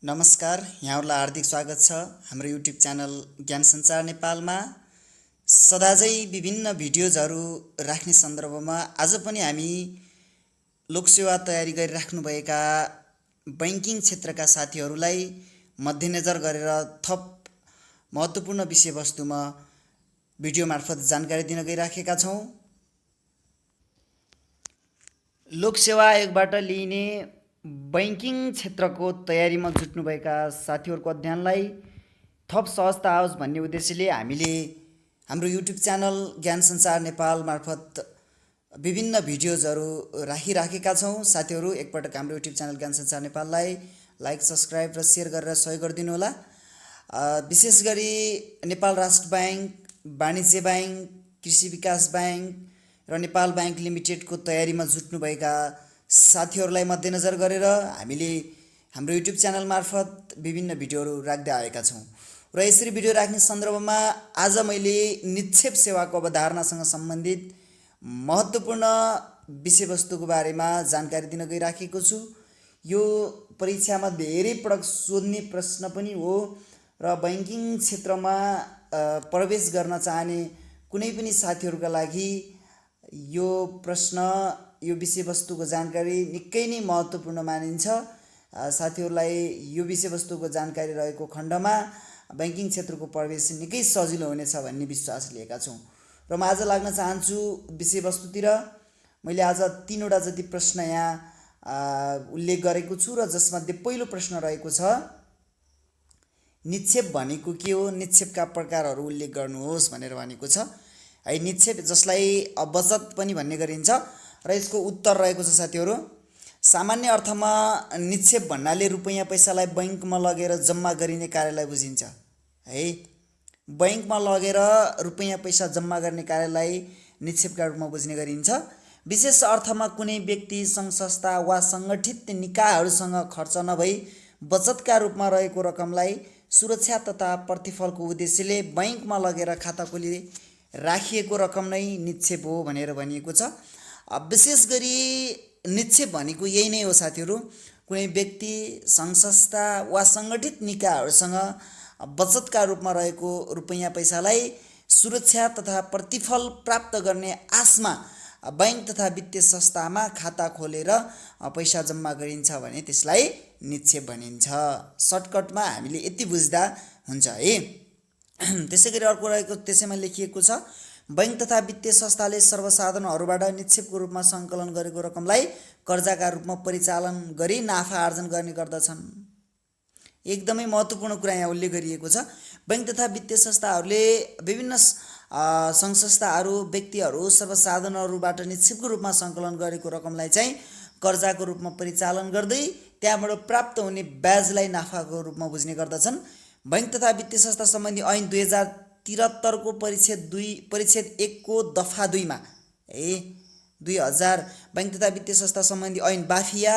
नमस्कार, यहाँहरूलाई हार्दिक स्वागत छ हाम्रो युट्युब च्यानल ज्ञान सञ्चार नेपालमा। सदाझै विभिन्न भिडियोजहरू राख्ने सन्दर्भमा आज पनि हामी लोकसेवा तयारी गरिराख्नुभएका बैंकिङ क्षेत्रका साथीहरूलाई मध्यनजर गरेर थप महत्त्वपूर्ण विषयवस्तुमा भिडियो मार्फत जानकारी दिन गइराखेका छौँ। लोकसेवा आयोगबाट लिइने बैंकिङ क्षेत्रको तयारीमा जुट्नुभएका साथीहरूको अध्ययनलाई थप सहजता आओस् भन्ने उद्देश्यले हामीले हाम्रो युट्युब च्यानल ज्ञान सञ्चार नेपाल मार्फत विभिन्न भिडियोजहरू राखिराखेका छौँ। साथीहरू एकपटक हाम्रो युट्युब च्यानल ज्ञान सञ्चार नेपाललाई लाइक, सब्सक्राइब र सेयर गरेर सहयोग गरिदिनु होला। विशेष गरी नेपाल राष्ट्र ब्याङ्क, वाणिज्य ब्याङ्क, कृषि विकास ब्याङ्क र नेपाल ब्याङ्क लिमिटेडको तयारीमा जुट्नुभएका साथीहरूलाई मध्यनजर गरेर हामीले हाम्रो युट्युब च्यानल मार्फत विभिन्न भिडियोहरू राख्दै आएका छौँ र यसरी भिडियो राख्ने सन्दर्भमा आज मैले निक्षेप सेवाको अवधारणासँग सम्बन्धित महत्त्वपूर्ण विषयवस्तुको बारेमा जानकारी दिन गइराखेको छु। यो परीक्षामा धेरै पटक सोध्ने प्रश्न पनि हो र बैंकिङ क्षेत्रमा प्रवेश गर्न चाहने कुनै पनि साथीहरूका लागि यो प्रश्न, यो विषयवस्तुको जानकारी निकै नै महत्त्वपूर्ण मानिन्छ। साथीहरूलाई यो विषयवस्तुको जानकारी रहेको खण्डमा बैंकिङ क्षेत्रको प्रवेश निकै सजिलो हुनेछ भन्ने विश्वास लिएका छौँ र म आज लाग्न चाहन्छु विषयवस्तुतिर। मैले आज 3वटा जति प्रश्न यहाँ उल्लेख गरेको छु र जसमध्ये पहिलो प्रश्न रहेको छ, निक्षेप भनेको के हो, निक्षेपका प्रकारहरू उल्लेख गर्नुहोस् भनेर भनेको छ। है, निक्षेप जसलाई बचत पनि भन्ने गरिन्छ र यसको उत्तर रहेको छ साथीहरू, सामान्य अर्थमा निक्षेप भन्नाले रुपैयाँ पैसालाई बैंकमा लगेर जम्मा गरिने कार्यलाई बुझिन्छ। है, बैंकमा लगेर रुपैयाँ पैसा जम्मा गर्ने कार्यलाई निक्षेपका रूपमा बुझ्ने गरिन्छ। विशेष अर्थमा कुनै व्यक्ति, सङ्घ संस्था वा सङ्गठित निकायहरूसँग खर्च नभई बचतका रूपमा रहेको रकमलाई सुरक्षा तथा प्रतिफलको उद्देश्यले बैंकमा लगेर खाता खोली राखिएको रकम नै निक्षेप हो भनेर भनिएको छ। विशेष गरी निक्षेप भनेको यही नै हो साथीहरू, कुनै व्यक्ति, सङ्घ संस्था वा सङ्गठित निकायहरूसँग बचतका रूपमा रहेको रुपैयाँ पैसालाई सुरक्षा तथा प्रतिफल प्राप्त गर्ने आशमा बैंक तथा वित्तीय संस्थामा खाता खोलेर पैसा जम्मा गरिन्छ भने त्यसलाई निक्षेप भनिन्छ। सर्टकटमा हामीले यति बुझ्दा हुन्छ है। त्यसै गरी अर्को रहेको, त्यसैमा लेखिएको छ, बैंक तथा वित्तीय संस्थाले सर्वसाधारणहरूबाट निक्षेपको रूपमा सङ्कलन गरेको रकमलाई कर्जाका रूपमा परिचालन गरी नाफा आर्जन गर्ने गर्दछन्। एकदमै महत्त्वपूर्ण कुरा यहाँ उल्लेख गरिएको छ। बैंक तथा वित्तीय संस्थाहरूले विभिन्न सङ्घ संस्थाहरू, व्यक्तिहरू, सर्वसाधारणहरूबाट निक्षेपको रूपमा सङ्कलन गरेको रकमलाई चाहिँ कर्जाको रूपमा परिचालन गर्दै त्यहाँबाट प्राप्त हुने ब्याजलाई नाफाको रूपमा बुझ्ने गर्दछन्। बैंक तथा वित्तीय संस्था सम्बन्धी ऐन 2073 को परिच्छेद 1 को दफा 2 मा 2000 बैंक तथा वित्तीय संस्था सम्बन्धी ऐन बाफिया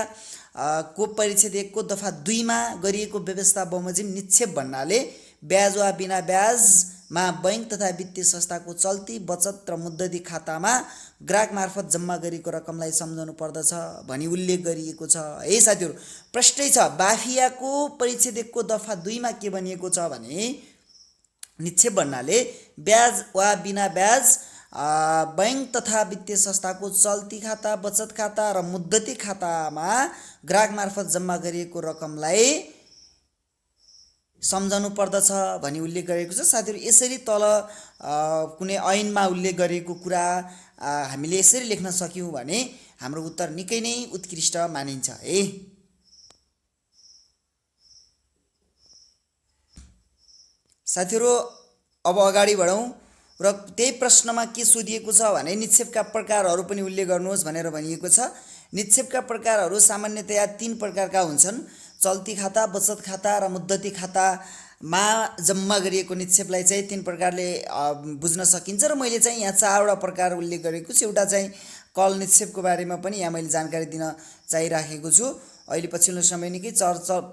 को परिच्छेद 1 को दफा 2 मा गरिएको व्यवस्था बमोजिम निक्षेप भन्नाले ब्याज वा बिना ब्याजमा बैंक तथा वित्तीय संस्थाको चल्ती, बचत र मुद्दती खातामा ग्राहक मार्फत जम्मा गरेको रकमलाई सम्झनु पर्दछ भनी उल्लेख गरिएको छ। है साथीहरू, प्रष्टै छ। बाफियाको परिच्छेद 1 को दफा 2 मा के भनिएको छ भने निक्षेप भन्नाले ब्याज वा बिना ब्याज बैंक तथा वित्तीय संस्थाको चल्ती खाता, बचत खाता र मुद्दती खातामा ग्राहक मार्फत जम्मा गरिएको रकमलाई सम्झनु पर्दछ भनी उल्लेख गरेको छ। साथीहरू, यसरी तल कुनै ऐनमा उल्लेख गरेको कुरा हामीले यसरी लेख्न सक्यौँ भने हाम्रो उत्तर निकै नै उत्कृष्ट मानिन्छ। है, साथीहरू, अब अगाडि बढौँ र त्यही प्रश्नमा के सोधिएको छ भने निक्षेपका प्रकारहरू पनि उल्लेख गर्नुहोस् भनेर भनिएको छ। निक्षेपका प्रकारहरू सामान्यतया 3 प्रकारका हुन्छन्। चल्ती खाता, बचत खाता र मुद्दती खातामा जम्मा गरिएको निक्षेपलाई चाहिँ 3 प्रकारले बुझ्न सकिन्छ र मैले चाहिँ यहाँ 4वटा प्रकार उल्लेख गरेको छु। एउटा चाहिँ कल निक्षेपको बारेमा पनि यहाँ मैले जानकारी दिन चाहिराखेको छु। अहिले पछिल्लो समय निकै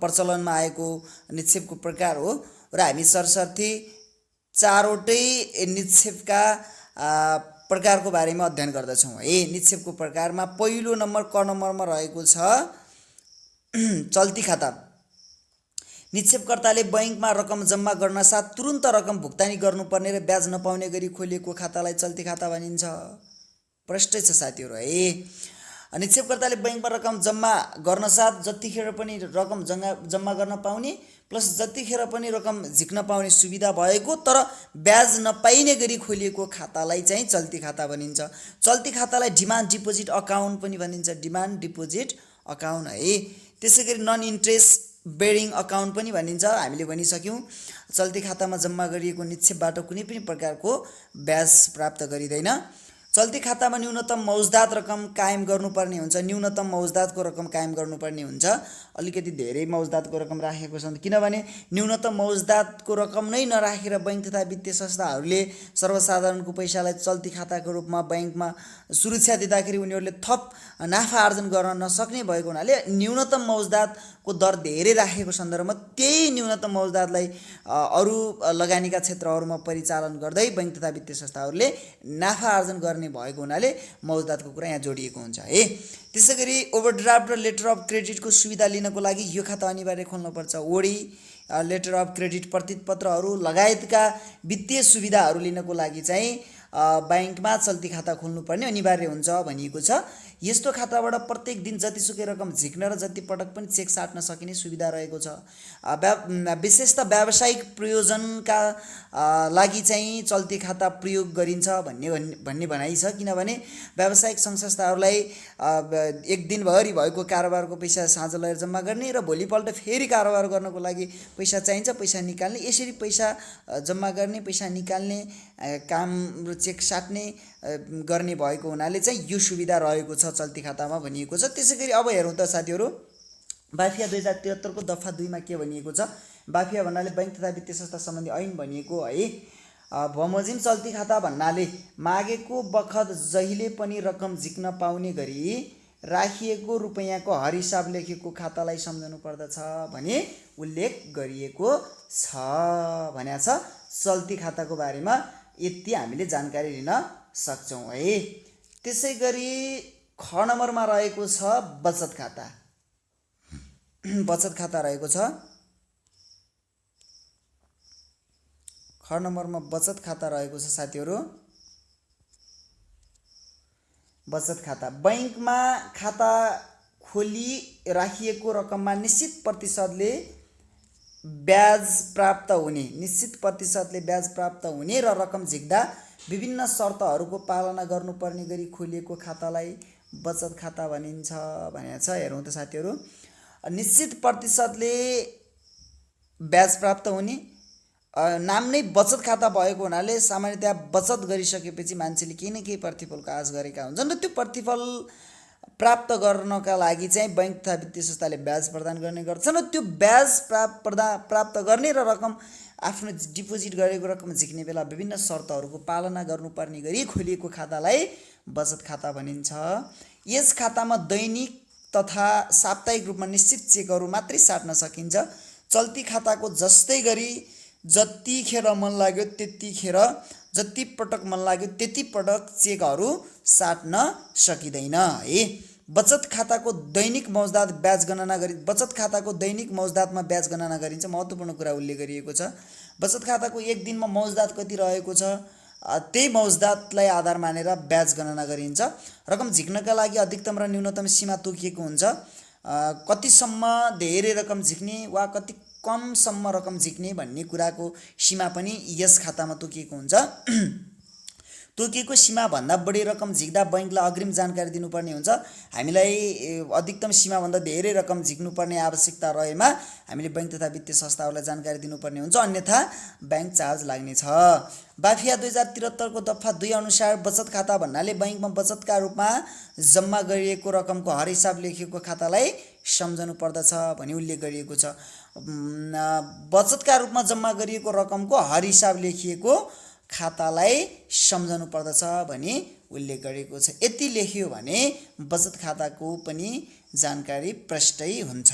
प्रचलनमा आएको निक्षेपको प्रकार हो र हामी सरसर्ती 4वटै निक्षेपका प्रकारको बारेमा अध्ययन गर्दछौँ। है, निक्षेपको प्रकारमा पहिलो नम्बर क नम्बरमा रहेको छ चल्ती खाता। निक्षेपकर्ताले बैंकमा रकम जम्मा गर्न साथ तुरुन्त रकम भुक्तानी गर्नुपर्ने र ब्याज नपाउने गरी खोलिएको खातालाई चल्ती खाता भनिन्छ। प्रष्टै छ साथीहरू है। निक्षेपकर्ताले बैंकमा रकम जम्मा गर्न साथ जतिखेर पनि रकम जम्मा गर्न पाउने प्लस जतिखेर पनि रकम झिक्न पाउने सुविधा भएको तर ब्याज नपाइने गरी खोलिएको खातालाई चाहिँ चल्ती खाता भनिन्छ। चल्ती खातालाई डिमान्ड डिपोजिट अकाउन्ट पनि भनिन्छ। डिमान्ड डिपोजिट अकाउन्ट है। त्यसै गरी नन इन्ट्रेस्ट बेरिङ अकाउन्ट पनि भनिन्छ। हामीले भनिसक्यौँ चल्ती खातामा जम्मा गरिएको निक्षेपबाट कुनै पनि प्रकारको ब्याज प्राप्त गरिँदैन। चल्ती खातामा न्यूनतम मौजदात रकम कायम गर्नुपर्ने हुन्छ। न्यूनतम मौजदातको रकम कायम गर्नुपर्ने हुन्छ। अलिकति धेरै मौजदातको रकम राखेको छ किनभने न्यूनतम मौजदातको रकम नै नराखेर बैंक तथा वित्तीय संस्थाहरूले सर्वसाधारणको पैसालाई चल्ती खाताको रूपमा बैंकमा सुरक्षा दिँदाखेरि उनीहरूले थप नाफा आर्जन गर्न नसक्ने भएको हुनाले न्यूनतम मौजदातको दर धेरै राखेको सन्दर्भमा त्यही न्यूनतम मौजदातलाई अरू लगानीका क्षेत्रहरूमा परिचालन गर्दै बैंक तथा वित्तीय संस्थाहरूले नाफा आर्जन गर्ने भएको हुनाले मौजदातको कुरा यहाँ जोडिएको हुन्छ है। त्यसै गरी ओभरड्राफ्ट र लेटर अफ क्रेडिटको सुविधा लिनको लागि यो खाता अनिवार्य खोल्नुपर्छ। ओडी लेटर अफ क्रेडिट प्रतिपत्रहरू लगायतका वित्तीय सुविधाहरू लिनको लागि चाहिँ बैंकमा चल्ती खाता खोल्नुपर्ने अनिवार्य हुन्छ भनिएको छ। यस्तो खाताबाट प्रत्येक दिन जतिसुकै रकम झिक्न र जति पटक पनि चेक साट्न सकिने सुविधा रहेको छ। विशेषतः व्यावसायिक प्रयोजनका लागि चाहिँ चल्ती खाता प्रयोग गरिन्छ भन्ने भनाइ छ। किनभने व्यावसायिक संस्थाहरूलाई एक दिनभरि भएको कारोबारको पैसा साँझ लगेर जम्मा गर्ने र भोलिपल्ट फेरि कारोबार गर्नको लागि पैसा चाहिन्छ, पैसा निकाल्ने, यसरी पैसा जम्मा गर्ने, पैसा निकाल्ने काम र चेक साट्ने गर्ने भएको हुनाले चाहिँ यो सुविधा रहेको छ चल्ती खातामा भनिएको छ। त्यसै गरी अब हेरौँ त साथीहरू बाफिया 2073 को दफा 2 मा के भनिएको छ। बाफिया भन्नाले बैंक तथा वित्तीय संस्था सम्बन्धी ऐन भनिएको है। बमोजिम चल्ती खाता भन्नाले मागेको बखत जहिले पनि रकम झिक्न पाउने गरी राखिएको रुपैयाँको हर हिसाब लेखेको खातालाई सम्झनु पर्दछ भने उल्लेख गरिएको छ भनेको छ। चल्ती खाताको बारेमा यति हामीले जानकारी लिन सक्छौँ है। त्यसै गरी ख नम्बरमा रहेको छ बचत खाता। बचत खाता रहेको छ। ख नम्बरमा बचत खाता रहेको छ साथीहरू। बचत खाता बैंकमा खाता खोली राखिएको रकममा निश्चित प्रतिशतले ब्याज प्राप्त हुने, निश्चित प्रतिशतले ब्याज प्राप्त हुने र रकम झिक्दा विभिन्न शर्तहरूको पालना गर्नुपर्ने गरी खोलिएको खातालाई बचत खाता भनिन्छ भनेको छ। हेरौँ त साथीहरू निश्चित प्रतिशतले ब्याज प्राप्त हुने, नाम नै बचत खाता भएको हुनाले सामान्यतया बचत गरिसकेपछि मान्छेले केही न केही प्रतिफलको आश गरेका हुन्छन् र त्यो प्रतिफल प्राप्त गर्नका लागि चाहिँ बैंक तथा वित्तीय संस्थाले ब्याज प्रदान गर्ने गर्छन् र त्यो ब्याज प्राप्त गर्ने र रकम आफ्नो डिपोजिट गरेको रकम झिक्ने बेला विभिन्न शर्तहरूको पालना गर्नुपर्ने गरी खोलिएको खातालाई बचत खाता भनिन्छ। यस खातामा दैनिक तथा साप्ताहिक रूपमा निश्चित चेकहरू मात्रै साट्न सकिन्छ। चल्ती खाताको जस्तै गरी जतिखेर मन लाग्यो त्यतिखेर, जति पटक मन लाग्यो त्यति पटक चेकहरू साट्न सकिँदैन है। बचत खाताको दैनिक मौजदात ब्याज गणना गरी बचत खाताको दैनिक मौजदातमा ब्याज गणना गरिन्छ। महत्त्वपूर्ण कुरा उल्लेख गरिएको छ। बचत खाताको एक दिनमा मौजदात कति रहेको छ त्यही मौजदातलाई आधार मानेर ब्याज गणना गरिन्छ। रकम झिक्नका लागि अधिकतम र न्यूनतम सीमा तोकिएको हुन्छ। कतिसम्म धेरै रकम झिक्ने वा कति कमसम्म रकम झिक्ने भन्ने कुराको सीमा पनि यस खातामा तोकिएको हुन्छ। तोकिएको सीमाभन्दा बढी रकम झिक्दा बैंकलाई अग्रिम जानकारी दिनुपर्ने हुन्छ। हामीलाई अधिकतम सीमाभन्दा धेरै रकम झिक्नुपर्ने आवश्यकता रहेमा हामीले बैंक तथा वित्तीय संस्थाहरूलाई जानकारी दिनुपर्ने हुन्छ, अन्यथा बैंक चार्ज लाग्नेछ। बाफिया 2073 को दफा 2 अनुसार बचत खाता भन्नाले बैंकमा बचतका रूपमा जम्मा गरिएको रकमको हर हिसाब लेखिएको खातालाई सम्झनु पर्दछ भनी उल्लेख गरिएको छ। बचतका रूपमा जम्मा गरिएको रकमको हर हिसाब लेखिएको खातालाई सम्झनु पर्दछ भनी उल्लेख गरेको छ। यति लेखियो भने बचत खाताको पनि जानकारी प्रष्टै हुन्छ।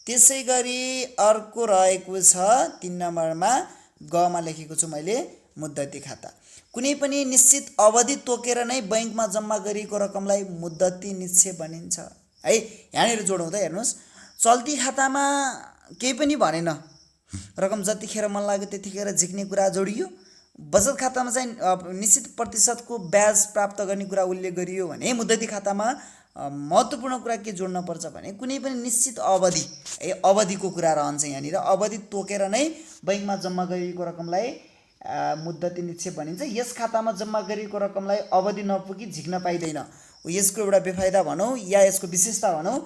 त्यसै गरी अर्को रहेको छ 3 नम्बरमा गमा लेखेको छु मैले मुद्दती खाता। कुनै पनि निश्चित अवधि तोकेर नै बैंकमा जम्मा गरिएको रकमलाई मुद्दती निक्षेप भनिन्छ है। यहाँनिर जोडौँ त हेर्नुहोस्, चल्ती खातामा केही पनि भनेन, रकम जतिखेर मन लाग्यो त्यतिखेर झिक्ने कुरा जोडियो। बचत खातामा चाहिँ निश्चित प्रतिशतको ब्याज प्राप्त गर्ने कुरा उल्लेख गरियो भने मुद्दती खातामा महत्त्वपूर्ण कुरा के जोड्न पर्छ भने कुनै पनि निश्चित अवधि अवधिको कुरा रहन्छ। यहाँनिर अवधि तोकेर नै बैङ्कमा जम्मा गरिएको रकमलाई मुद्दती निक्षेप भनिन्छ। यस खातामा जम्मा गरिएको रकमलाई अवधि नपुगी झिक्न पाइँदैन। यसको एउटा बेफाइदा भनौँ या यसको विशेषता भनौँ,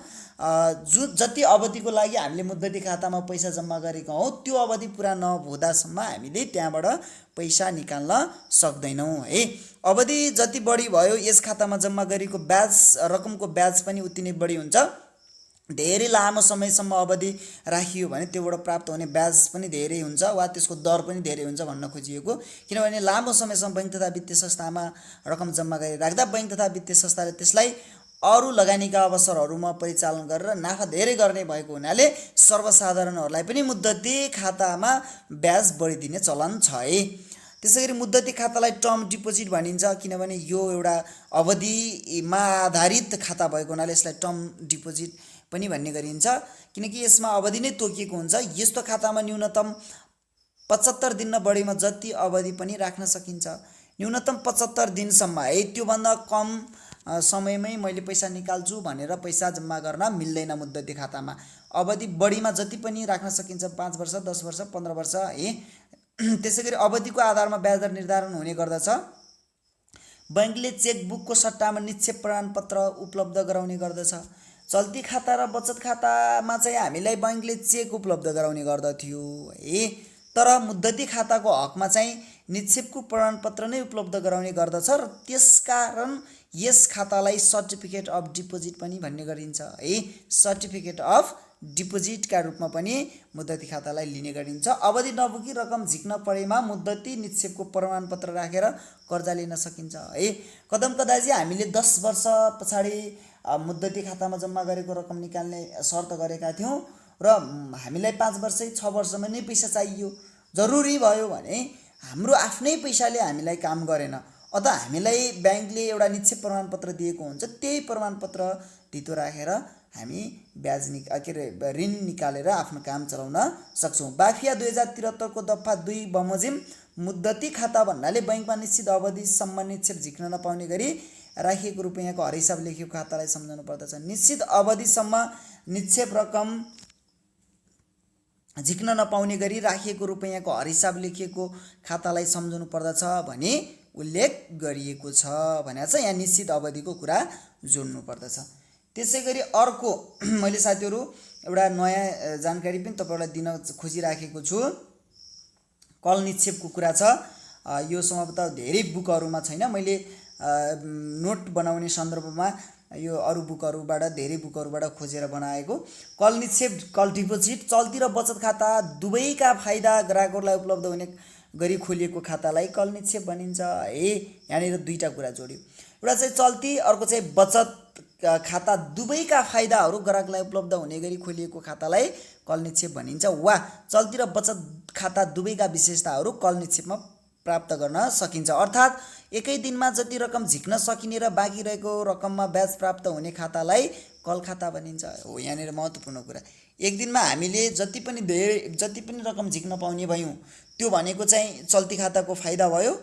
जति अवधिको लागि हामीले मुद्दती खातामा पैसा जम्मा गरेका हौँ त्यो अवधि पुरा नहुँदासम्म हामीले त्यहाँबाट पैसा निकाल्न सक्दैनौँ है। अवधि जति बढी भयो यस खातामा जम्मा गरेको ब्याज रकमको ब्याज पनि उति नै बढी हुन्छ। धेरै लामो समयसम्म अवधि राखियो भने त्योबाट प्राप्त हुने ब्याज पनि धेरै हुन्छ वा त्यसको दर पनि धेरै हुन्छ भन्न खोजिएको। किनभने लामो समयसम्म बैङ्क तथा वित्तीय संस्थामा रकम जम्मा गरी राख्दा बैङ्क तथा वित्तीय संस्थाले त्यसलाई अरू लगानीका अवसरहरूमा परिचालन गरेर नाफा धेरै गर्ने भएको हुनाले सर्वसाधारणहरूलाई पनि मुद्दती खातामा ब्याज बढी दिने चलन छ है। त्यसैगरी मुद्दती खातालाई टर्म डिपोजिट भनिन्छ, किनभने यो एउटा अवधिमा आधारित खाता भएको हुनाले यसलाई टर्म डिपोजिट पनि भन्ने गरिन्छ, किनकि यसमा अवधि नै तोकिएको हुन्छ। यस्तो खातामा न्यूनतम 75 दिन न बढीमा जति अवधि पनि राख्न सकिन्छ। न्यूनतम 75 दिनसम्म है, त्योभन्दा कम समयमै मैले पैसा निकाल्छु भनेर पैसा जम्मा गर्न मिल्दैन मुद्दती खातामा। अवधि बढीमा जति पनि राख्न सकिन्छ, 5 वर्ष 10 वर्ष 15 वर्ष है। त्यसैगरी अवधिको आधारमा ब्याज दर निर्धारण हुने गर्दछ। बैङ्कले चेकबुकको सट्टामा निक्षेप प्रमाणपत्र उपलब्ध गराउने गर्दछ। चल्ती खाता र बचत खातामा चाहिँ हामीलाई बैङ्कले चेक उपलब्ध गराउने गर्दथ्यो है, तर मुद्दती खाताको हकमा चाहिँ निक्षेपको प्रमाणपत्र नै उपलब्ध गराउने गर्दछ र त्यसकारण यस खातालाई सर्टिफिकेट अफ डिपोजिट पनि भन्ने गरिन्छ है। सर्टिफिकेट अफ डिपोजिटका रूपमा पनि मुद्दती खातालाई लिने गरिन्छ। अवधि नपुगी रकम झिक्न परेमा मुद्दती निक्षेपको प्रमाणपत्र राखेर कर्जा लिन सकिन्छ है। कदम कदाजी हामीले 10 वर्ष पछाडि मुद्दती खातामा जम्मा गरेको रकम निकाल्ने शर्त गरेका थियौँ र हामीलाई 5 वर्ष 6 वर्षमा नै पैसा चाहियो, जरुरी भयो भने हाम्रो आफ्नै पैसाले हामीलाई काम गरेन अथवा हामीलाई ब्याङ्कले एउटा निक्षेप प्रमाणपत्र दिएको हुन्छ, त्यही प्रमाणपत्र धितो राखेर हामी ब्याज ऋण निकालेर आफ्नो काम चलाउन सक्छौँ। बाफिया 2073 को दफा 2 बमोजिम मुद्दती खाता भन्नाले बैङ्कमा निश्चित अवधिसम्म निक्षेप झिक्न नपाउने गरी राखिएको रुपैयाँको हर हिसाब लेखिएको खातालाई सम्झनु पर्दछ। निश्चित अवधिसम्म निक्षेप रकम झिक्न नपाउने गरी राखिएको रुपैयाँको हर हिसाब लेखिएको खातालाई सम्झनु पर्दछ भनी उल्लेख गरिएको छ भनेर चाहिँ यहाँ निश्चित अवधिको कुरा जोड्नु पर्दछ। त्यसैगरी अर्को मैले साथीहरू एउटा नयाँ जानकारी पनि तपाईहरुलाई दिन खोजिराखेको छु। कल निक्षेपको कुरा छ। यो सम्भवतः धेरै बुकहरुमा छैन, मैले नोट बनाउने सन्दर्भमा यो अरु बुकहरुबाट धेरै बुकहरुबाट खोजेर बनाएको। कल निक्षेप, कल डिपोजिट चल्ती र बचत खाता दुवैका फाइदा ग्राहकहरूलाई उपलब्ध हुने गरी खोलिएको खातालाई कल निक्षेप भनिन्छ है। यहाँनिर दुईटा कुरा जोड्यो, एउटा चाहिँ चल्ती, अर्को चाहिँ बचत खाता दुवैका फाइदाहरू ग्राहकलाई उपलब्ध हुने गरी खोलिएको खातालाई कल निक्षेप भनिन्छ वा चल्ती र बचत खाता दुवैका विशेषताहरू कल निक्षेपमा प्राप्त गर्न सकिन्छ। अर्थात् एकै दिनमा जति रकम झिक्न सकिने र बाँकी रहेको रकममा ब्याज प्राप्त हुने खातालाई कल खाता भनिन्छ हो। यहाँनिर महत्त्वपूर्ण कुरा, एक दिनमा हामीले जति पनि रकम झिक्न पाउने भयौँ त्यो भनेको चाहिँ चल्ती खाताको फाइदा भयो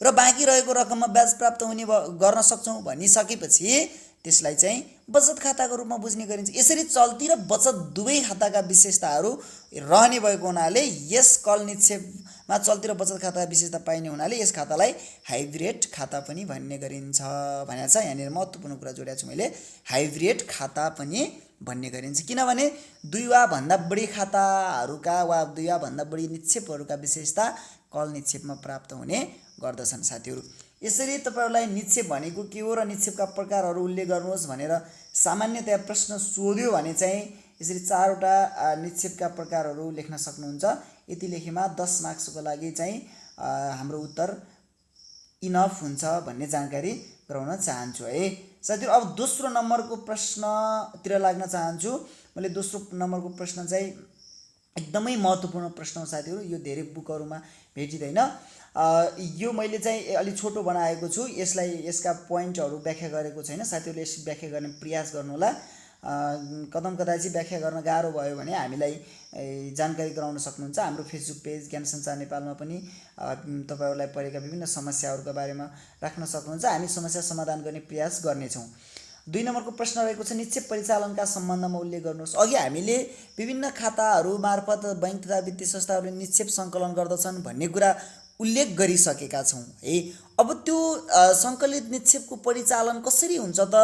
र बाँकी रहेको रकममा ब्याज प्राप्त हुने गर्न सक्छौँ भनिसकेपछि त्यसलाई चाहिँ बचत खाताको रूपमा बुझ्ने गरिन्छ। यसरी चल्ती र बचत दुवै खाताका विशेषताहरू रहने भएको हुनाले यस कल निक्षेपमा चल्ती र बचत खाता विशेषता पाइने हुनाले यस खातालाई हाइब्रिड खाता पनि भन्ने गरिन्छ भनेर छ। यहाँनिर महत्त्वपूर्ण कुरा जोडेको छु मैले, हाइब्रिड खाता पनि भन्ने गरिन्छ किनभने दुई वा भन्दा बढी खाताहरूका वा दुई वा भन्दा बढी निक्षेपहरूका विशेषता कल निक्षेपमा प्राप्त हुने गर्दछन् साथीहरू। यसरी तपाईहरुलाई निक्षेप भनेको के हो र निक्षेपका प्रकारहरू उल्लेख गर्नुहोस् भनेर सामान्यतया प्रश्न सोध्यो भने चाहिँ यसरी 4 वटा निक्षेपका प्रकारहरू लेख्न सक्नुहुन्छ। यति लेखेमा 10 मार्क्सको लागि चाहिँ हाम्रो उत्तर इनफ हुन्छ भन्ने जानकारी गराउन चाहन्छु है साथीहरु। अब दोस्रो नम्बरको प्रश्नतिर लाग्न चाहन्छु। मैले दोस्रो नम्बरको प्रश्न चाहिँ एकदमै महत्त्वपूर्ण प्रश्न हो साथीहरु, यो धेरै बुकहरुमा भेटिदैन। यो मैले चाहिँ अलि छोटो बनाएको छु, यसका पोइन्टहरु व्याख्या गरेको छैन। साथीहरुले यस व्याख्या गर्ने प्रयास गर्नु होला। कदम कदा चाहिँ व्याख्या गर्न गाह्रो भयो भने हामीलाई जानकारी गराउन सक्नुहुन्छ। हाम्रो फेसबुक पेज ज्ञान सञ्चार नेपालमा पनि तपाईहरुलाई परेका विभिन्न समस्याहरूका बारेमा राख्न सक्नुहुन्छ। हामी समस्या समाधान गर्ने प्रयास गर्नेछौँ। 2 नम्बरको प्रश्न रहेको छ निक्षेप परिचालनका सम्बन्धमा उल्लेख गर्नुहोस्। अघि हामीले विभिन्न खाताहरू मार्फत बैंक तथा वित्तीय संस्थाहरूले निक्षेप सङ्कलन गर्दछन् भन्ने कुरा उल्लेख गरिसकेका छौँ है। अब त्यो सङ्कलित निक्षेपको परिचालन कसरी हुन्छ त?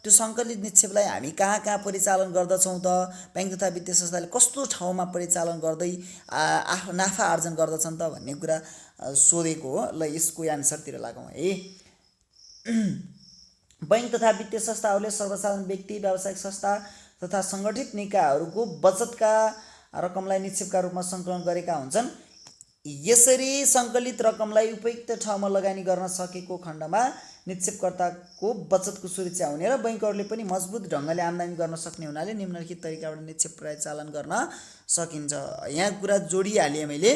त्यो सङ्कलित निक्षेपलाई हामी कहाँ कहाँ परिचालन गर्दछौँ त? बैंक तथा वित्तीय संस्थाले कस्तो ठाउँमा परिचालन गर्दै नाफा आर्जन गर्दछन् त भन्ने कुरा सोधेको हो। ल यसको एन्सरतिर लागौँ है। बैंक तथा वित्तीय संस्थाहरूले सर्वसाधारण व्यक्ति, व्यावसायिक संस्था तथा सङ्गठित निकायहरूको बचतका रकमलाई निक्षेपका रूपमा सङ्कलन गरेका हुन्छन्। यसरी सङ्कलित रकमलाई उपयुक्त ठाउँमा लगानी गर्न सकेको खण्डमा निक्षेपकर्ताको बचतको सुरक्षा हुने र बैंकहरूले पनि मजबुत ढङ्गले आम्दानी गर्न सक्ने हुनाले निम्नलिखित तरिकाबाट निक्षेप परिचालन गर्न सकिन्छ। यहाँ कुरा जोडिहालेँ मैले।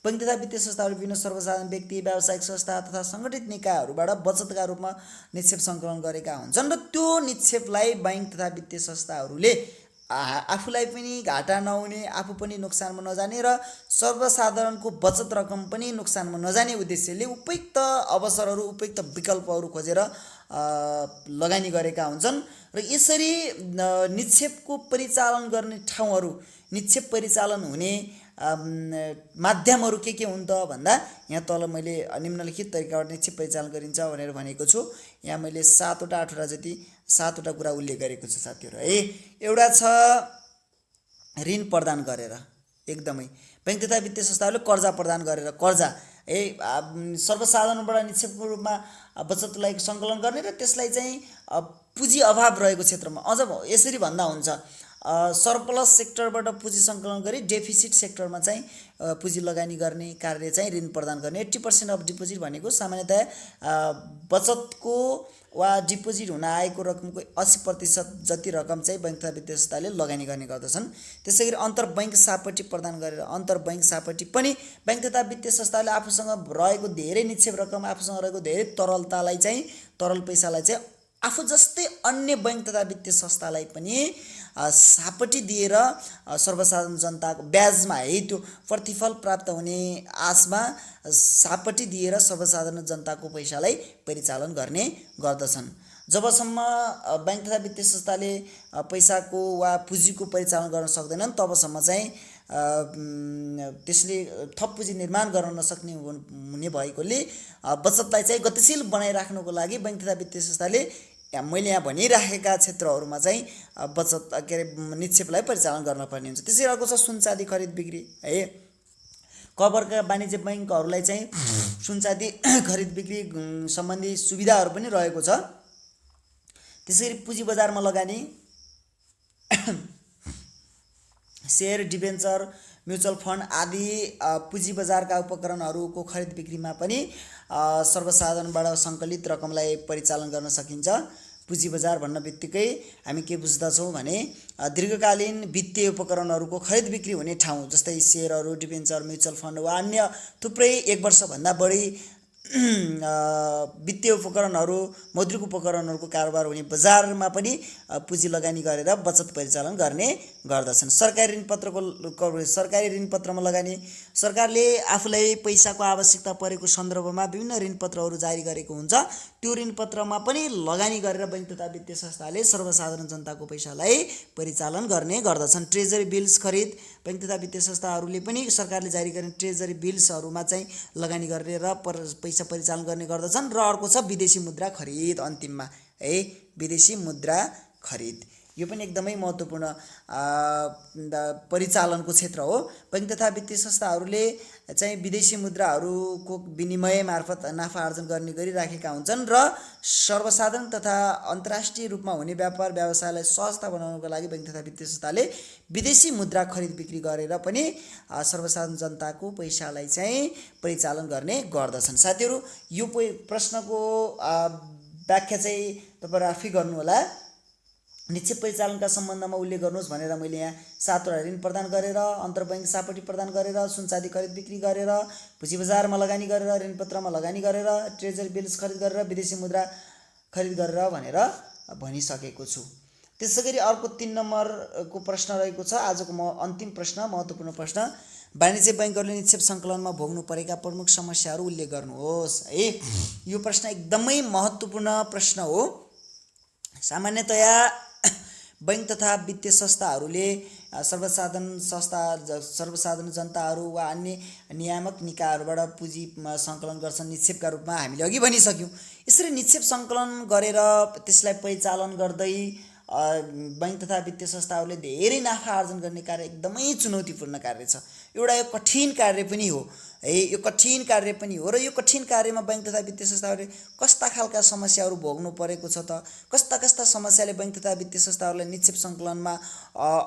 बैंक तथा वित्तीय संस्थाहरू विभिन्न सर्वसाधारण व्यक्ति, व्यावसायिक संस्था तथा सङ्गठित निकायहरूबाट बचतका रूपमा निक्षेप सङ्कलन गरेका हुन्छन् र त्यो निक्षेपलाई बैंक तथा वित्तीय संस्थाहरूले आफूलाई पनि घाटा नहुने, आफू पनि नोक्सानमा नजाने र सर्वसाधारणको बचत रकम पनि नोक्सानमा नजाने उद्देश्यले उपयुक्त अवसरहरू, उपयुक्त विकल्पहरू खोजेर लगानी गरेका हुन्छन्। र यसरी निक्षेपको परिचालन गर्ने ठाउँहरू, निक्षेप परिचालन हुने माध्यमहरू के हुन् त भन्दा यहाँ तल मैले निम्नलिखित तरिकाबाट निक्षेप परिचालन गरिन्छ भनेर भनेको छु। यहाँ मैले 7वटा 8वटा जति 7वटा कुरा उल्लेख गरेको छु साथीहरू है। एउटा छ ऋण प्रदान गरेर, एकदमै बैंक तथा वित्तीय संस्थाहरूले कर्जा प्रदान गरेर, कर्जा है सर्वसाधारणबाट निक्षेपको रूपमा बचतलाई सङ्कलन गर्ने र त्यसलाई चाहिँ पुँजी अभाव रहेको क्षेत्रमा अझ यसरी भन्दा हुन्छ सरप्लस सेक्टरबाट पुँजी सङ्कलन गरी डेफिसिट सेक्टरमा चाहिँ पुँजी लगानी गर्ने कार्य चाहिँ ऋण प्रदान गर्ने। 80% अफ डिपोजिट भनेको सामान्यतया बचतको वा डिपोजिट हुन आएको रकमको 80% जति रकम चाहिँ बैंक तथा वित्तीय संस्थाले लगानी गर्ने गर्दछन्। त्यसै गरी अन्तर बैंक सापटी प्रदान गरेर, अन्तर बैंक सापटी पनि बैंक तथा वित्तीय संस्थाले आफूसँग रहेको धेरै निक्षेप रकम, आफूसँग रहेको धेरै तरलतालाई चाहिँ, तरल पैसालाई चाहिँ आफू जस्तै अन्य बैंक तथा वित्तीय संस्थालाई पनि सापटी दिएर सर्वसाधारण जनताको ब्याजमा है त्यो प्रतिफल प्राप्त हुने आशमा सापटी दिएर सर्वसाधारण जनताको पैसालाई परिचालन गर्ने गर्दछन्। जबसम्म बैंक तथा वित्तीय संस्थाले पैसाको वा पुँजीको परिचालन गर्न सक्दैनन् तबसम्म चाहिँ त्यसले थप पुँजी निर्माण गर्न नसक्ने हुने भएकोले बचतलाई चाहिँ गतिशील बनाइराख्नको लागि बैंक तथा वित्तीय संस्थाले मैले यहाँ भनिराखेका क्षेत्रहरूमा चाहिँ बचत निक्षेपलाई परिचालन गर्न पर्ने हुन्छ। त्यसै अर्को छ सुन चाँदी खरिद बिक्री है। कभरका वाणिज्य बैंकहरूलाई चाहिँ सुन चाँदी खरिद बिक्री सम्बन्धी सुविधाहरू पनि रहेको छ। त्यसै गरी पुँजी बजारमा लगानी, सेयर, डिबेन्चर, म्युचुअल फन्ड आदि पुँजी बजारका उपकरणहरूको खरिद बिक्रीमा पनि सर्वसाधारणबाट सङ्कलित रकमलाई परिचालन गर्न सकिन्छ। पुँजी बजार भन्न बित्तिकै हामी के बुझ्दछौँ भने दीर्घकालीन वित्तीय उपकरणहरूको खरिद बिक्री हुने ठाउँ जस्तै सेयरहरू, डिबेन्चर, म्युचुअल फन्ड वा अन्य थुप्रै 1 वर्षभन्दा बढी वित्तीय उपकरणहरू, मौद्रिक उपकरणहरूको कारोबार हुने बजारमा पनि पुँजी लगानी गरेर बचत परिचालन गर्ने गर्दछन्। सरकारी ऋणपत्रमा लगानी, सरकारले आफूलाई पैसाको आवश्यकता परेको सन्दर्भमा विभिन्न ऋणपत्रहरू जारी गरेको हुन्छ। त्यो ऋणपत्रमा पनि लगानी गरेर बैंक तथा वित्तीय संस्थाले सर्वसाधारण जनताको पैसालाई परिचालन गर्ने गर्दछन्। ट्रेजरी बिल्स खरिद, बैंक तथा वित्तीय संस्थाहरूले पनि सरकारले जारी गर्ने ट्रेजरी बिल्सहरूमा चाहिँ लगानी गरेर पैसा परिचालन गर्ने गर्दछन्। र अर्को छ विदेशी मुद्रा खरिद, अन्तिममा है विदेशी मुद्रा खरिद। यो पनि एकदमै महत्त्वपूर्ण परिचालनको क्षेत्र हो। बैंक तथा वित्तीय संस्थाहरूले चाहिँ विदेशी मुद्राहरूको विनिमय मार्फत नाफा आर्जन गर्ने गरिराखेका हुन्छन् र सर्वसाधारण तथा अन्तर्राष्ट्रिय रूपमा हुने व्यापार व्यवसायलाई सहजता बनाउनको लागि बैंक तथा वित्तीय संस्थाले विदेशी मुद्रा खरिद बिक्री गरेर पनि सर्वसाधारण जनताको पैसालाई चाहिँ परिचालन गर्ने गर्दछन्। साथीहरू यो प्रश्नको व्याख्या चाहिँ तपाईहरु आफै गर्नुहोला। निक्षेप परिचालनका सम्बन्धमा उल्लेख गर्नुहोस् भनेर मैले यहाँ 7वटा ऋण प्रदान गरेर, अन्तर्बैङ्क सापटी प्रदान गरेर, सुनचाँदी खरिद बिक्री गरेर, पुँजी बजारमा लगानी गरेर, ऋणपत्रमा लगानी गरेर, ट्रेजरी बिल्स खरिद गरेर, विदेशी मुद्रा खरिद गरेर भनेर भनिसकेको छु। त्यसैगरी अर्को 3 नम्बरको प्रश्न रहेको छ आजको अन्तिम प्रश्न, महत्त्वपूर्ण प्रश्न। वाणिज्य बैंकहरूले निक्षेप सङ्कलनमा भोग्नु परेका प्रमुख समस्याहरू उल्लेख गर्नुहोस् है। यो प्रश्न एकदमै महत्त्वपूर्ण प्रश्न हो। सामान्यतया बैंक तथा वित्तीय संस्थाहरूले सर्वसाधारण जनताहरू वा अन्य नियामक निकायहरूबाट पुँजी सङ्कलन गर्छन् निक्षेपका रूपमा। हामीले अघि भनिसक्यौँ। यसरी निक्षेप सङ्कलन गरेर त्यसलाई परिचालन गर्दै बैंक तथा वित्तीय संस्थाहरूले धेरै नाफा आर्जन गर्ने कार्य एकदमै चुनौतीपूर्ण कार्य छ। एउटा यो कठिन कार्य पनि हो है, यो कठिन कार्य पनि हो। र यो कठिन कार्यमा बैंक तथा वित्तीय संस्थाहरूले कस्ता खालका समस्याहरू भोग्नु परेको छ त, कस्ता समस्याले बैंक तथा वित्तीय संस्थाहरूलाई निक्षेप सङ्कलनमा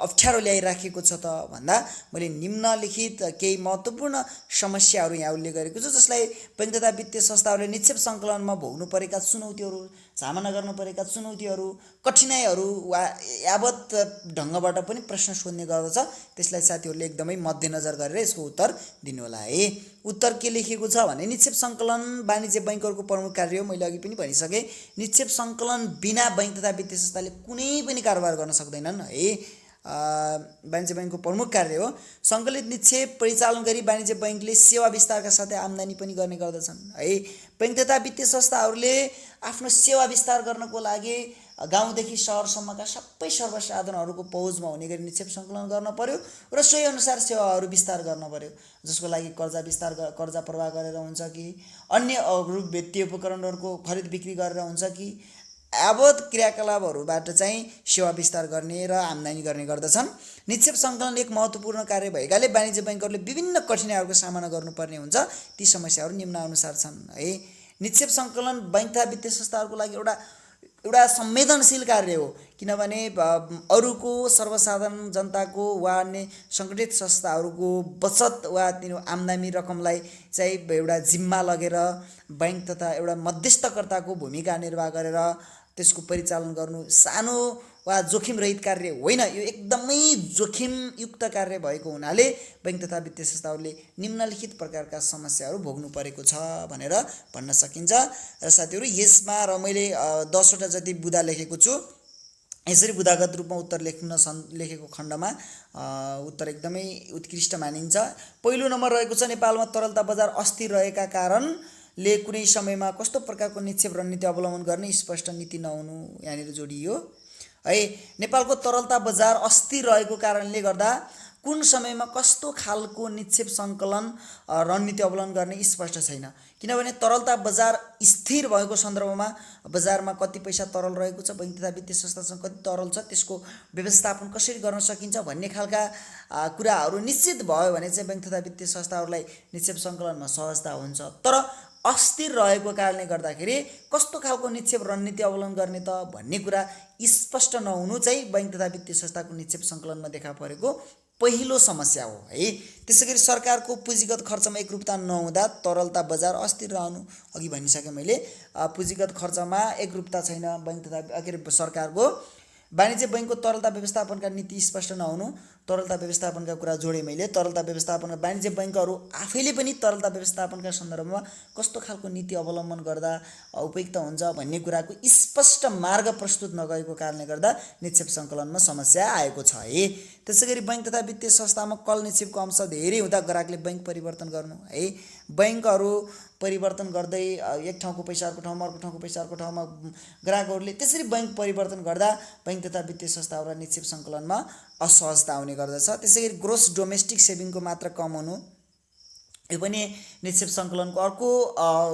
अप्ठ्यारो ल्याइराखेको छ त भन्दा मैले निम्नलिखित केही महत्त्वपूर्ण समस्याहरू यहाँ उल्लेख गरेको छु, जसलाई बैंक तथा वित्तीय संस्थाहरूले निक्षेप सङ्कलनमा भोग्नु परेका चुनौतीहरू, सामना गर्नु परेका चुनौतीहरू, कठिनाइहरू वा यावत ढङ्गबाट पनि प्रश्न सोध्ने गर्दछ। त्यसलाई साथीहरूले एकदमै मध्यनजर गरेर यसको उत्तर दिनुहोला है। उत्तर के लेखिएको छ भने निक्षेप सङ्कलन वाणिज्य बैंकहरूको प्रमुख कार्य हो। मैले अघि पनि भनिसकेँ, निक्षेप सङ्कलन बिना बैंक तथा वित्तीय संस्थाले कुनै पनि कारोबार गर्न सक्दैनन् है। वाणिज्य बैंकको प्रमुख कार्य हो। सङ्कलित निक्षेप परिचालन गरी वाणिज्य बैंकले सेवा विस्तारका साथै आम्दानी पनि गर्ने गर्दछन् है। बैंक तथा वित्तीय संस्थाहरूले आफ्नो सेवा विस्तार गर्नको लागि गाउँदेखि शहरसम्मका सबै सर्वसाधारणहरूको पहुँचमा हुने गरी निक्षेप सङ्कलन गर्न पर्यो र सोही अनुसार सेवाहरू विस्तार गर्न पर्यो, जसको लागि कर्जा प्रवाह गरेर हुन्छ कि अन्य वित्तीय उपकरणहरूको खरिद बिक्री गरेर हुन्छ कि यावत क्रियाकलापहरूबाट चाहिँ सेवा विस्तार गर्ने र आम्दानी गर्ने गर्दछन्। निक्षेप सङ्कलन एक महत्त्वपूर्ण कार्य भएकाले वाणिज्य बैंकहरूले विभिन्न कठिनाइहरूको सामना गर्नुपर्ने हुन्छ। ती समस्याहरू निम्नानुसार छन् है। निक्षेप सङ्कलन बैंक तथा वित्तीय संस्थाहरूको लागि एउटा संवेदनशील कार्य हो, किनभने अरूको सर्वसाधारण जनताको वा अन्य सङ्गठित संस्थाहरूको बचत वा तिनीहरू आम्दानी रकमलाई चाहिँ एउटा जिम्मा लगेर बैंक तथा एउटा मध्यस्थकर्ताको भूमिका निर्वाह गरेर त्यसको परिचालन गर्नु सानो वा जोखिमरहित कार्य होइन। यो एकदमै जोखिमयुक्त कार्य भएको हुनाले बैंक तथा वित्तीय संस्थाहरूले निम्नलिखित प्रकारका समस्याहरू भोग्नु परेको छ भनेर भन्न सकिन्छ। र साथीहरू यसमा र मैले 10वटा जति बुँदा लेखेको छु। यसरी बुँदागत रूपमा उत्तर लेखेको खण्डमा उत्तर एकदमै उत्कृष्ट मानिन्छ। पहिलो नम्बर रहेको छ नेपालमा तरलता बजार अस्थिर रहेका कारणले कुनै समयमा कस्तो प्रकारको निक्षेप रणनीति अवलम्बन गर्ने स्पष्ट नीति नहुनु यहाँनिर जोडियो है। नेपालको तरलता बजार अस्थिर रहेको कारणले गर्दा कुन समयमा कस्तो खालको निक्षेप सङ्कलन रणनीति अवलम्बन गर्ने स्पष्ट छैन, किनभने तरलता बजार स्थिर भएको सन्दर्भमा बजारमा कति पैसा तरल रहेको छ, बैंक तथा वित्तीय संस्थासँग कति तरल छ, त्यसको व्यवस्थापन कसरी गर्न सकिन्छ भन्ने खालका कुराहरू निश्चित भयो भने चाहिँ बैंक तथा वित्तीय संस्थाहरूलाई निक्षेप सङ्कलनमा सहजता हुन्छ। तर अस्थिर रहेको कारणले गर्दाखेरि कस्तो खालको निक्षेप रणनीति अवलम्बन गर्ने त भन्ने कुरा स्पष्ट नहुनु चाहिँ बैंक तथा वित्तीय संस्थाको निक्षेप सङ्कलनमा देखा परेको पहिलो समस्या हो है। त्यसैगरी सरकारको पुँजीगत खर्चमा एकरूपता नहुँदा तरलता बजार अस्थिर रहनु, अघि भनिसकेँ मैले, पुँजीगत खर्चमा एकरूपता छैन बैंक तथा सरकारको। वाणिज्य बैंकको तरलता व्यवस्थापनका नीति स्पष्ट नहुनु, तरलता व्यवस्थापनका कुरा जोडेँ मैले। तरलता व्यवस्थापन वाणिज्य बैंकहरू आफैले पनि तरलता व्यवस्थापनका सन्दर्भमा कस्तो खालको नीति अवलम्बन गर्दा उपयुक्त हुन्छ भन्ने कुराको स्पष्ट मार्ग प्रस्तुत नगरेको कारणले गर्दा निक्षेप सङ्कलनमा समस्या आएको छ है। त्यसैगरी बैंक तथा वित्तीय संस्थामा कल निक्षेपको अंश धेरै हुँदा ग्राहकले बैंक परिवर्तन गर्नु है। बैंकहरू परिवर्तन गर्दै एक ठाउँको पैसा अर्को ठाउँमा, अर्को ठाउँको पैसा अर्को ठाउँमा ग्राहकहरूले त्यसरी बैंक परिवर्तन गर्दा बैंक तथा वित्तीय संस्थाहरूलाई निक्षेप सङ्कलनमा असहजता आउने गर्दछ। त्यसैगरी ग्रोस डोमेस्टिक सेभिङको मात्रा कम हुनु, यो पनि निक्षेप सङ्कलनको अर्को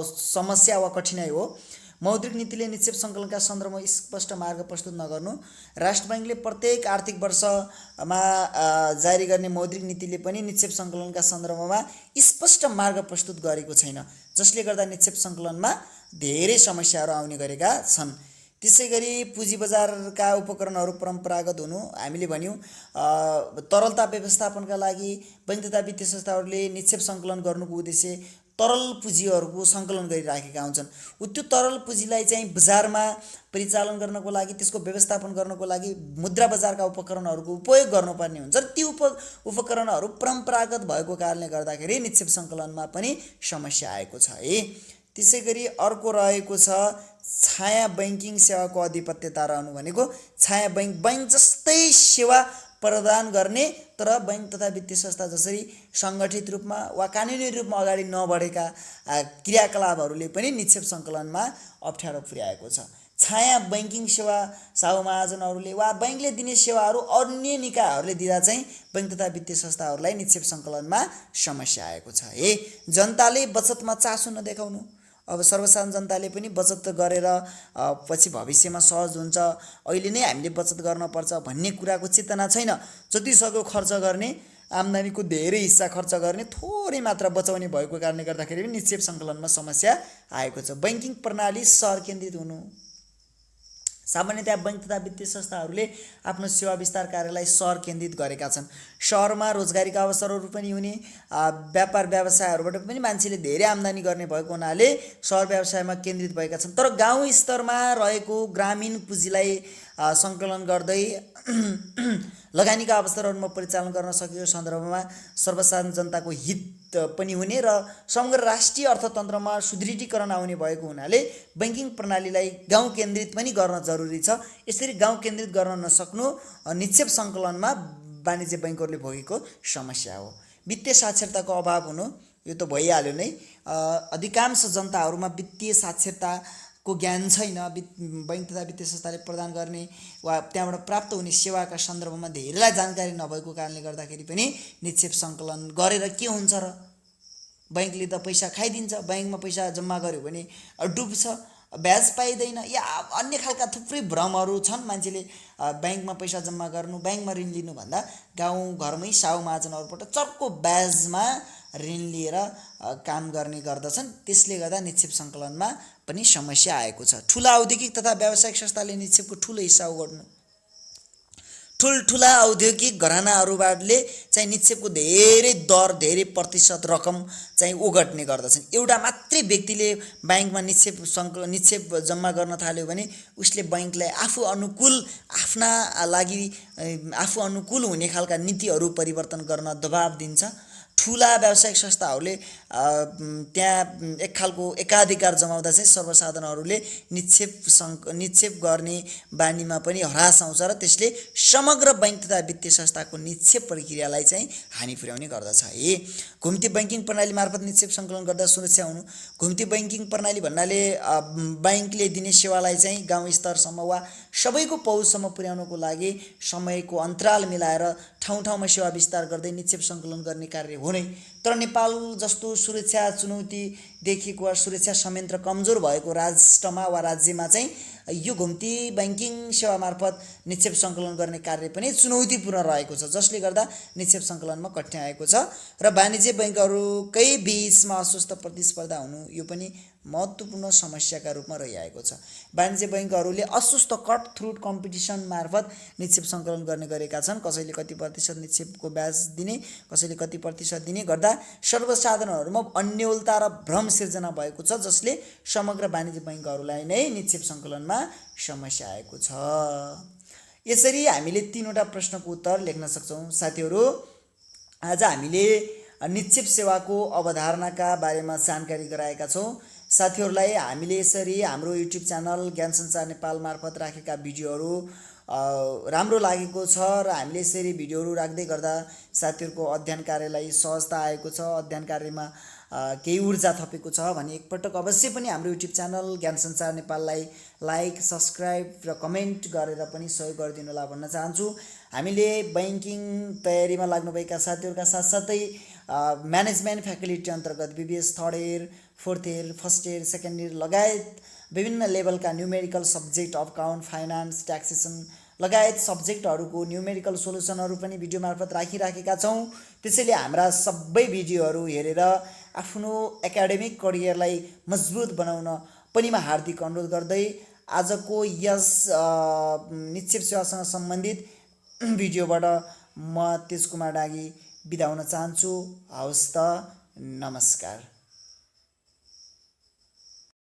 समस्या वा कठिनाइ हो। मौद्रिक नीतिले निक्षेप सङ्कलनका सन्दर्भमा स्पष्ट मार्ग प्रस्तुत नगर्नु, राष्ट्र बैङ्कले प्रत्येक आर्थिक वर्षमा जारी गर्ने मौद्रिक नीतिले पनि निक्षेप सङ्कलनका सन्दर्भमा स्पष्ट मार्ग प्रस्तुत गरेको छैन, जसले गर्दा निक्षेप सङ्कलनमा धेरै समस्याहरू आउने गरेका छन्। त्यसैगरी पुँजी बजारका उपकरणहरू परम्परागत हुनु, हामीले भन्यौँ तरलता व्यवस्थापनका लागि बैंक तथा वित्तीय संस्थाहरूले निक्षेप सङ्कलन गर्नुको उद्देश्य तरल पुँजीहरूको सङ्कलन गरिराखेका हुन्छन्। त्यो तरल पुँजीलाई चाहिँ बजारमा परिचालन गर्नको लागि, त्यसको व्यवस्थापन गर्नको लागि मुद्रा बजारका उपकरणहरूको उपयोग गर्नुपर्ने हुन्छ र ती उपकरणहरू परम्परागत भएको कारणले गर्दाखेरि निक्षेप सङ्कलनमा पनि समस्या आएको छ है। त्यसैगरी अर्को रहेको छ छाया बैंकिङ सेवाको अधिपत्यता रहनु भनेको छाया बैंक जस्तै सेवा प्रदान गर्ने तर बैंक तथा वित्तीय संस्था जसरी सङ्गठित रूपमा वा कानुनी रूपमा अगाडि नबढेका क्रियाकलापहरूले पनि निक्षेप सङ्कलनमा अप्ठ्यारो पुर्याएको छ। छाया बैंकिङ सेवा साहु महाजनहरूले वा बैंकले दिने सेवाहरू अन्य निकायहरूले दिँदा चाहिँ बैंक तथा वित्तीय संस्थाहरूलाई निक्षेप सङ्कलनमा समस्या आएको छ। जनताले बचतमा चासो नदेखाउनु, अब सर्वसाधारण जनताले पनि बचत गरेर पछि भविष्यमा सहज हुन्छ, अहिले नै हामीले बचत गर्नुपर्छ भन्ने कुराको चेतना छैन। जतिसक्दो खर्च गर्ने, आम्दानीको धेरै हिस्सा खर्च गर्ने, थोरै मात्रा बचाउने भएको कारणले गर्दाखेरि पनि निक्षेप सङ्कलनमा समस्या आएको छ। बैंकिङ प्रणाली सहर केन्द्रित हुनु, सामान्यतया बैंक तथा वित्तीय संस्थाहरूले आफ्नो सेवा विस्तार कार्यलाई सहर केन्द्रित गरेका छन्। सहरमा रोजगारीका अवसरहरू पनि हुने, व्यापार व्यवसायहरूबाट पनि मान्छेले धेरै आम्दानी गर्ने भएको हुनाले सहर व्यवसायमा केन्द्रित भएका छन्। तर गाउँ स्तरमा रहेको ग्रामीण पुँजीलाई सङ्कलन गर्दै लगानीका अवसरहरूमा परिचालन गर्न सकेको सन्दर्भमा सर्वसाधारण जनताको हित पनि हुने र समग्र राष्ट्रिय अर्थतन्त्रमा सुदृढीकरण आउने भएको हुनाले बैंकिङ प्रणालीलाई गाउँ केन्द्रित पनि गर्न जरुरी छ। यसरी गाउँ केन्द्रित गर्न नसक्नु निक्षेप सङ्कलनमा वाणिज्य बैंकहरूले भोगेको समस्या हो। वित्तीय साक्षरताको अभाव हुनु, यो त भइहाल्यो नै। अधिकांश जनताहरूमा वित्तीय साक्षरताको ज्ञान छैन। बैंक तथा वित्तीय संस्थाले प्रदान गर्ने वा त्यहाँबाट प्राप्त हुने सेवाका सन्दर्भमा धेरैलाई जानकारी नभएको कारणले गर्दाखेरि पनि निक्षेप सङ्कलन गरेर के हुन्छ र? बैंकले त पैसा खाइदिन्छ, बैंकमा पैसा जम्मा गर्यो भने डुब्छ, ब्याज पाइँदैन, या अन्य खालका थुप्रै भ्रमहरू छन्। मान्छेले बैंकमा पैसा जम्मा गर्नु, बैंकमा ऋण लिनुभन्दा गाउँ घरमै साहु महाजनहरूबाट चर्को ब्याजमा ऋण लिएर काम गर्ने गर्दछन्। त्यसले गर्दा निक्षेप सङ्कलनमा पनि समस्या आएको छ। ठुला औद्योगिक तथा व्यावसायिक संस्थाले निक्षेपको ठुलो हिस्सा ओगट्नु, ठुल्ठुला औद्योगिक घरानाहरूबाटले चाहिँ निक्षेपको धेरै दर, धेरै प्रतिशत रकम चाहिँ ओगट्ने गर्दछन्। एउटा मात्रै व्यक्तिले बैंकमा निक्षेप जम्मा गर्न थाल्यो भने उसले बैंकलाई आफू अनुकूल हुने खालका नीतिहरू परिवर्तन गर्न दबाब दिन्छ। ठुला व्यावसायिक संस्थाहरूले त्यहाँ एक खालको एकाधिकार जमाउँदा चाहिँ सर्वसाधारणहरूले निक्षेप गर्ने बानीमा पनि हरास आउँछ र त्यसले समग्र बैंक तथा वित्तीय संस्थाको निक्षेप प्रक्रियालाई चाहिँ हानि पुर्याउने गर्दछ। घुम्ती बैंकिङ प्रणाली मार्फत निक्षेप सङ्कलन गर्दा सुरक्षा हुनु, घुम्ती बैंकिङ प्रणाली भन्नाले बैंकले दिने सेवालाई चाहिँ गाउँ स्तरसम्म वा सबैको पहुँचसम्म पुर्याउनको लागि समयको अन्तराल मिलाएर ठाउँ ठाउँमा सेवा विस्तार गर्दै निक्षेप सङ्कलन गर्ने कार्य हो नै। तर नेपाल जस्तो सुरक्षा चुनौती देखिएको वा सुरक्षा संयन्त्र कमजोर भएको राष्ट्रमा वा राज्यमा चाहिँ यो घुम्ती बैंकिङ सेवा मार्फत निक्षेप सङ्कलन गर्ने कार्य पनि चुनौतीपूर्ण रहेको छ, जसले गर्दा निक्षेप सङ्कलनमा कठिनाइ आएको छ। र वाणिज्य बैंकहरूकै बीचमा अस्वस्थ प्रतिस्पर्धा हुनु, यो पनि महत्त्वपूर्ण समस्याका रूपमा रहिआएको छ। वाणिज्य बैंकहरूले अस्वस्थ कट थ्रुट कम्पिटिसन मार्फत निक्षेप सङ्कलन गर्ने गरेका छन्। कसैले कति प्रतिशत निक्षेपको ब्याज दिने, कसैले कति प्रतिशत दिने गर्दा सर्वसाधारणहरूमा अन्योलता र भ्रम सिर्जना भएको छ, जसले समग्र वाणिज्य बैंकहरूलाई नै निक्षेप सङ्कलनमा समस्या आएको छ। यसरी हामीले 3वटा प्रश्नको उत्तर लेख्न सक्छौँ। साथीहरू, आज हामीले निक्षेप सेवाको अवधारणाका बारेमा जानकारी गराएका छौँ। साथीहरूलाई हामीले यसरी हाम्रो युट्युब च्यानल ज्ञान सञ्चार नेपाल मार्फत राखेका भिडियोहरू राम्रो लागेको छ र हामीले यसरी भिडियोहरू राख्दै गर्दा साथीहरूको अध्ययन कार्यलाई सहजता आएको छ, अध्ययन कार्यमा केही ऊर्जा थपेको छ भने एकपटक अवश्य पनि हाम्रो युट्युब च्यानल ज्ञान सञ्चार नेपाललाई लाइक, सब्सक्राइब र कमेन्ट गरेर पनि सहयोग गरिदिनु होला भन्न चाहन्छु। हामीले बैंकिङ तयारीमा लाग्नुभएका साथीहरूका साथसाथै म्यानेजमेन्ट फ्याकल्टी अन्तर्गत BBS 3rd year, 4th year, 1st year, 2nd year लगायत विभिन्न लेभलका numerical subject, account, finance, taxation लगायत सब्जेक्टहरूको न्युमेरिकल सोलुसनहरू पनि भिडियो मार्फत राखिराखेका छौँ। त्यसैले हाम्रा सबै भिडियोहरू हेरेर आफ्नो एकाडेमिक करियरलाई मजबुत बनाउन पनि म हार्दिक अनुरोध गर्दै आजको यस निक्षेप सेवासँग सम्बन्धित भिडियोबाट म तेजकुमार डाँगी बिदा हुन चाहन्छु। हवस् त, नमस्कार।